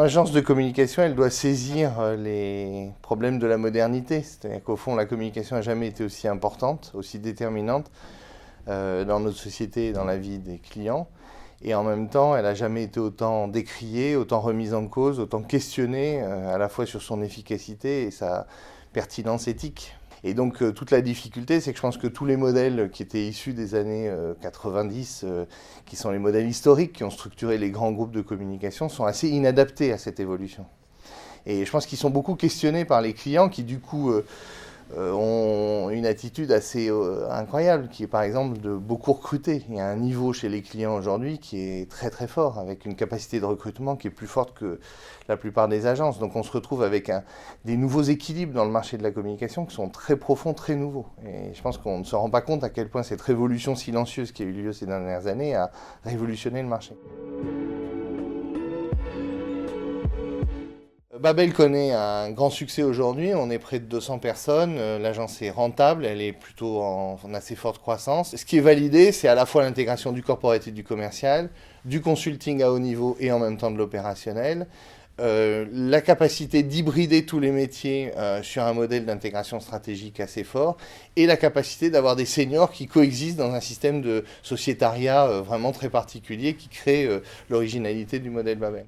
L'agence de communication, elle doit saisir les problèmes de la modernité. C'est-à-dire qu'au fond, la communication n'a jamais été aussi importante, aussi déterminante dans notre société et dans la vie des clients. Et en même temps, elle n'a jamais été autant décriée, autant remise en cause, autant questionnée, à la fois sur son efficacité et sa pertinence éthique. Et donc toute la difficulté, c'est que je pense que tous les modèles qui étaient issus des années 90, qui sont les modèles historiques qui ont structuré les grands groupes de communication, sont assez inadaptés à cette évolution. Et je pense qu'ils sont beaucoup questionnés par les clients qui du coup ont une attitude assez incroyable, qui est par exemple de beaucoup recruter. Il y a un niveau chez les clients aujourd'hui qui est très très fort, avec une capacité de recrutement qui est plus forte que la plupart des agences. Donc on se retrouve avec des nouveaux équilibres dans le marché de la communication qui sont très profonds, très nouveaux. Et je pense qu'on ne se rend pas compte à quel point cette révolution silencieuse qui a eu lieu ces dernières années a révolutionné le marché. Babel connaît un grand succès aujourd'hui, on est près de 200 personnes, l'agence est rentable, elle est plutôt en assez forte croissance. Ce qui est validé, c'est à la fois l'intégration du corporate et du commercial, du consulting à haut niveau et en même temps de l'opérationnel, la capacité d'hybrider tous les métiers sur un modèle d'intégration stratégique assez fort, et la capacité d'avoir des seniors qui coexistent dans un système de sociétariat vraiment très particulier qui crée l'originalité du modèle Babel.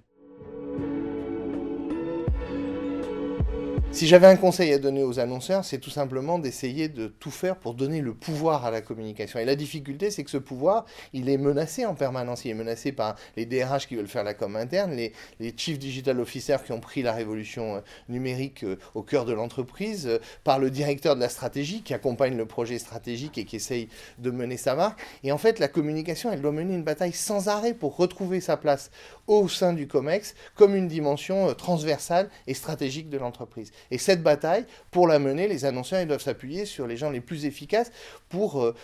Si j'avais un conseil à donner aux annonceurs, c'est tout simplement d'essayer de tout faire pour donner le pouvoir à la communication. Et la difficulté, c'est que ce pouvoir, il est menacé en permanence. Il est menacé par les DRH qui veulent faire la com interne, les Chief Digital Officers qui ont pris la révolution numérique au cœur de l'entreprise, par le directeur de la stratégie qui accompagne le projet stratégique et qui essaye de mener sa marque. Et en fait, la communication, elle doit mener une bataille sans arrêt pour retrouver sa place au sein du COMEX comme une dimension transversale et stratégique de l'entreprise. Et cette bataille, pour la mener, les annonceurs ils doivent s'appuyer sur les gens les plus efficaces pour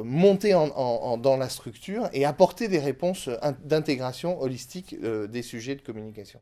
monter dans la structure et apporter des réponses d'intégration holistique des sujets de communication.